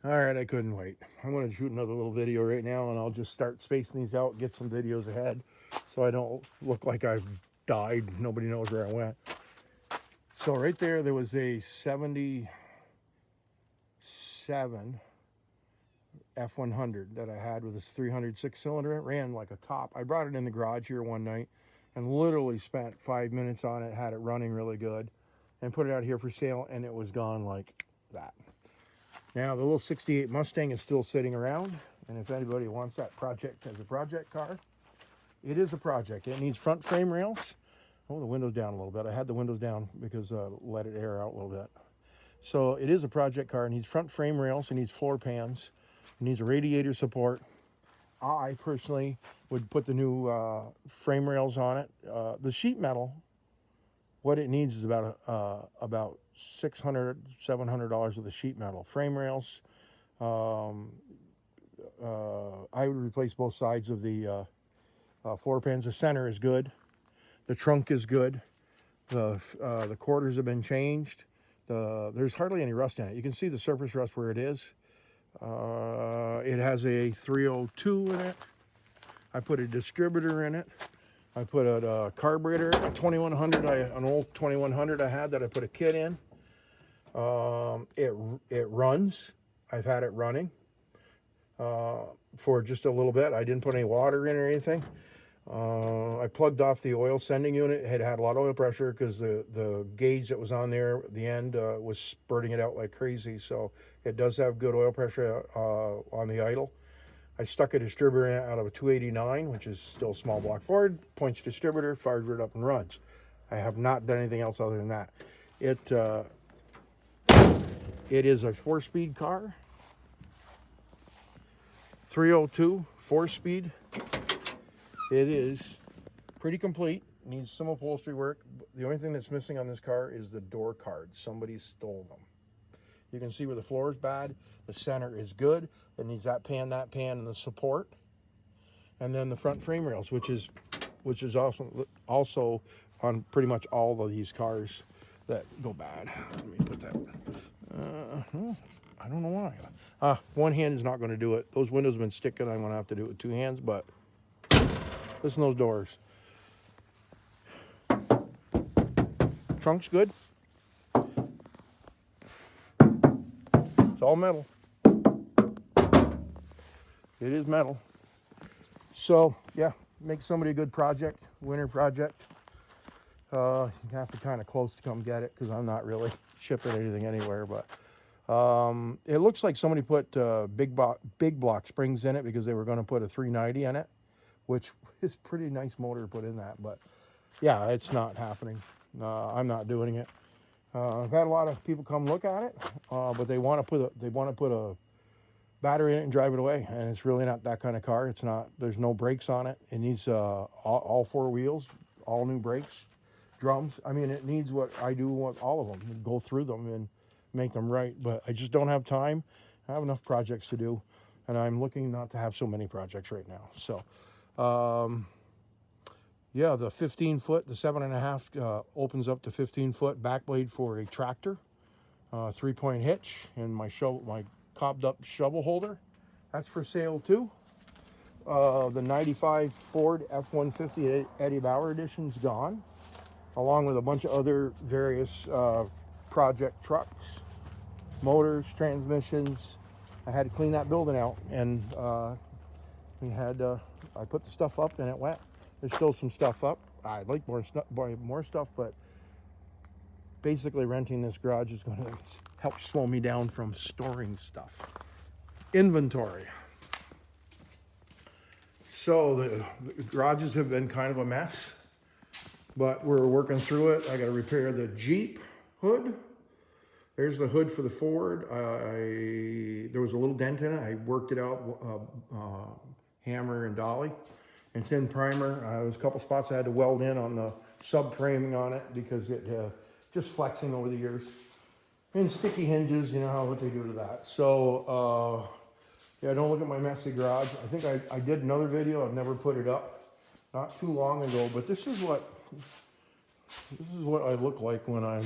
All right, I couldn't wait. I'm going to shoot another little video right now, and I'll just start spacing these out, get some videos ahead, so I don't look like I've died. Nobody knows where I went. So right there was a 77 F100 that I had with this 306 cylinder. It ran like a top. I brought it in the garage here one night and literally spent 5 minutes on it, had it running really good, and put it out here for sale, and it was gone like that. Now the little 68 Mustang is still sitting around, and if anybody wants that project as a project car, it is a project. It needs front frame rails. Oh, the window's down a little bit. I had the windows down because let it air out a little bit. So it is a project car. It needs front frame rails. It needs floor pans. It needs a radiator support. I personally would put the new frame rails on it. The sheet metal, what it needs is about $600, $700 of the sheet metal. Frame rails, I would replace both sides of the floor pans. The center is good. The trunk is good. The quarters have been changed. There's hardly any rust in it. You can see the surface rust where it is. It has a 302 in it. I put a distributor in it. I put a carburetor, a 2100, an old 2100 I had that I put a kit in. It runs. I've had it running for just a little bit. I didn't put any water in or anything. I plugged off the oil sending unit. It had a lot of oil pressure because the gauge that was on there at the end was spurting it out like crazy. So it does have good oil pressure on the idle. I stuck a distributor in out of a 289, which is still a small block Ford. Points distributor, fires it up and runs. I have not done anything else other than that. It is a 4-speed car. 302, 4-speed. It is pretty complete. Needs some upholstery work. The only thing that's missing on this car is the door cards. Somebody stole them. You can see where the floor is bad. The center is good. It needs that pan, and the support. And then the front frame rails, which is also on pretty much all of these cars that go bad. Let me put that. I don't know why. One hand is not going to do it. Those windows have been sticking. I'm going to have to do it with two hands, but listen to those doors. Trunk's good. It's all metal. It is metal. So, yeah, make somebody a good project, winter project. You have to kind of close to come get it because I'm not really shipping anything anywhere. But it looks like somebody put big block springs in it because they were going to put a 390 in it, which is a pretty nice motor to put in that. But yeah, it's not happening. I'm not doing it. I've had a lot of people come look at it, but they want to put a battery in it and drive it away, and it's really not that kind of car. It's not. There's no brakes on it. It needs all four wheels, all new brakes, drums. I mean, it needs what I do with all of them. Go through them and make them right. But I just don't have time. I have enough projects to do, and I'm looking not to have so many projects right now. So. Yeah, the 15-foot, the 7.5 opens up to 15-foot backblade for a tractor, 3-point hitch, and my cobbed up shovel holder. That's for sale too. The 95 Ford F-150 Eddie Bauer edition's gone, along with a bunch of other various project trucks, motors, transmissions. I had to clean that building out, and I put the stuff up and it went. There's still some stuff up. I'd like more stuff, but basically renting this garage is going to help slow me down from storing stuff. Inventory. So the garages have been kind of a mess, but we're working through it. I got to repair the Jeep hood. There's the hood for the Ford. There was a little dent in it. I worked it out, hammer and dolly. It's in primer. There was a couple spots I had to weld in on the subframing on it because it just flexing over the years. And sticky hinges, you know what they do to that. So, yeah, don't look at my messy garage. I think I did another video. I've never put it up. Not too long ago, but this is what I look like when I'm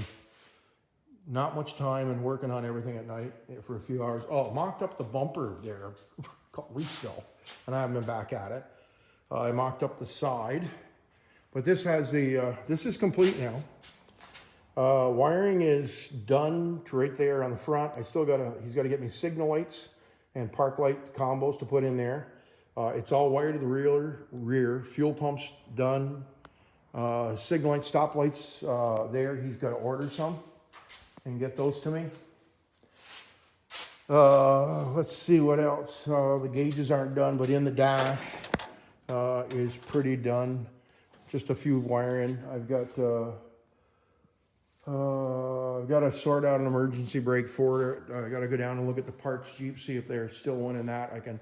not much time and working on everything at night for a few hours. Oh, mocked up the bumper there a couple weeks ago, and I haven't been back at it. I mocked up the side, but this has the, this is complete now. Wiring is done to right there on the front. I still he's got to get me signal lights and park light combos to put in there. It's all wired to the rear. Fuel pumps done. Signal lights, stop lights there. He's got to order some and get those to me. Let's see what else. The gauges aren't done, but in the dash is pretty done. Just a few wiring. I've got to sort out an emergency brake for it. I got to go down and look at the parts Jeep, see if there's still one in that. I can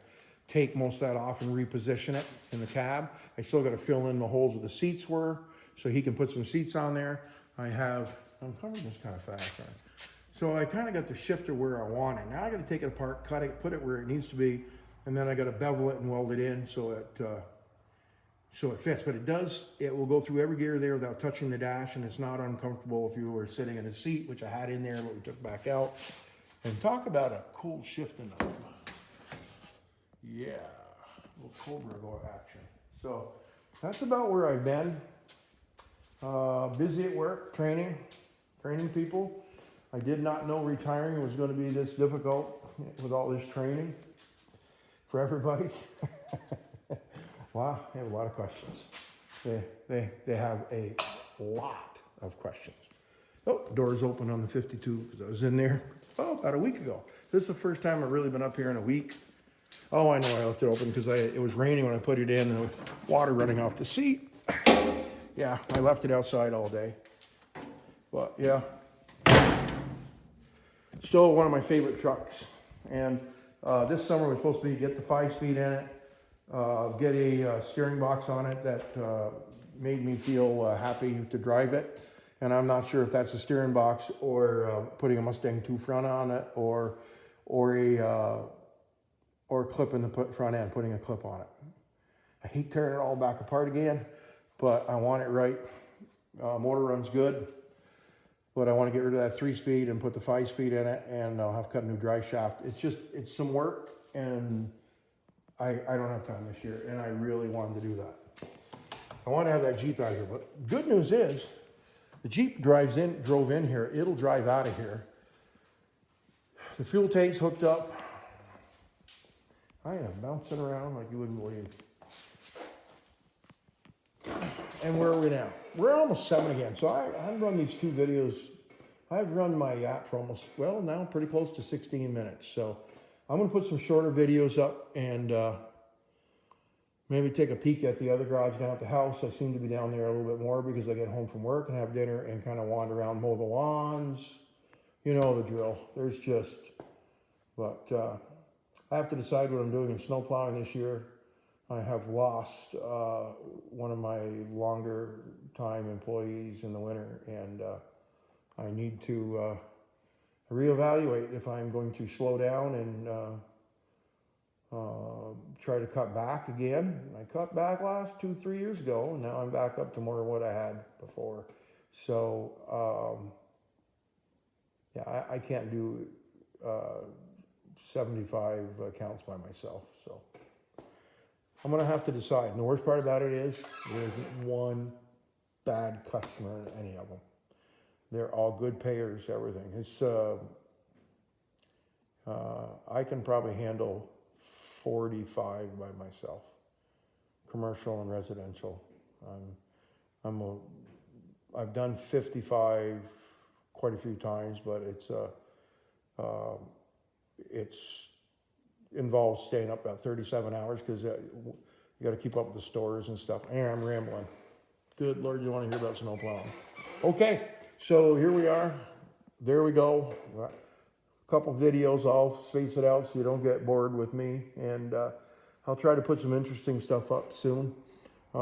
take most of that off and reposition it in the cab. I still got to fill in the holes where the seats were, so he can put some seats on there. I'm covering this kind of fast, right? So I kind of got the shifter where I want it. Now I got to take it apart, cut it, put it where it needs to be, and then I got to bevel it and weld it in so it fits. But it will go through every gear there without touching the dash, and it's not uncomfortable if you were sitting in a seat, which I had in there, but we took back out. And talk about a cool shifting arm. Yeah, a little Cobra go action. So that's about where I've been. Busy at work, training people. I did not know retiring was going to be this difficult with all this training for everybody. Wow, they have a lot of questions. They have a lot of questions. Oh, doors open on the 52 because I was in there about a week ago. This is the first time I've really been up here in a week. Oh, I know I left it open because it was raining when I put it in, and water running off the seat. Yeah, I left it outside all day. But yeah, still one of my favorite trucks. And this summer was supposed to be get the 5-speed in it, get a steering box on it that made me feel happy to drive it. And I'm not sure if that's a steering box or putting a Mustang 2 front on it, or clipping the front end, putting a clip on it. I hate tearing it all back apart again, but I want it right. Motor runs good, but I want to get rid of that 3-speed and put the 5-speed in it, and I'll have to cut a new drive shaft. It's some work, and I don't have time this year, and I really wanted to do that. I want to have that Jeep out of here, but good news is, the Jeep drove in here. It'll drive out of here. The fuel tank's hooked up. I am bouncing around like you wouldn't believe. And where are we now? We're almost 7 again. So I've run these 2 videos. I've run my yacht for almost, well, now pretty close to 16 minutes. So I'm going to put some shorter videos up and maybe take a peek at the other garage down at the house. I seem to be down there a little bit more because I get home from work and have dinner and kind of wander around, mow the lawns. You know the drill. But I have to decide what I'm doing in snow plowing this year. I have lost one of my longer time employees in the winter, and I need to reevaluate if I'm going to slow down and try to cut back again. I cut back last 2-3 years ago, and now I'm back up to more of what I had before. So yeah, I can't do 75 accounts by myself. So I'm gonna have to decide. And the worst part about it is there isn't one bad customer in any of them. They're all good payers, everything. It's I can probably handle 45 by myself, commercial and residential. I've done 55 quite a few times, but it's involves staying up about 37 hours because you got to keep up with the stores and stuff. And I'm rambling. Good Lord, you want to hear about snow plowing? Okay, so here we are. There we go. A couple videos. I'll space it out so you don't get bored with me, and I'll try to put some interesting stuff up soon. Here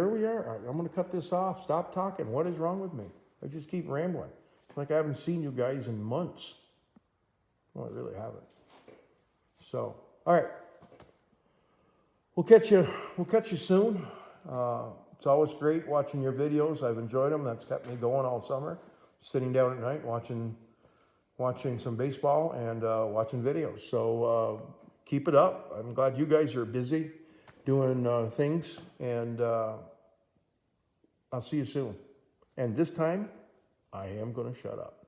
we are. I'm going to cut this off. Stop talking. What is wrong with me? I just keep rambling. It's like I haven't seen you guys in months. Well, I really haven't. So, all right. We'll catch you soon. It's always great watching your videos. I've enjoyed them. That's kept me going all summer. sitting down at night watching some baseball and watching videos. So keep it up. I'm glad you guys are busy doing things, and I'll see you soon. And this time, I am going to shut up.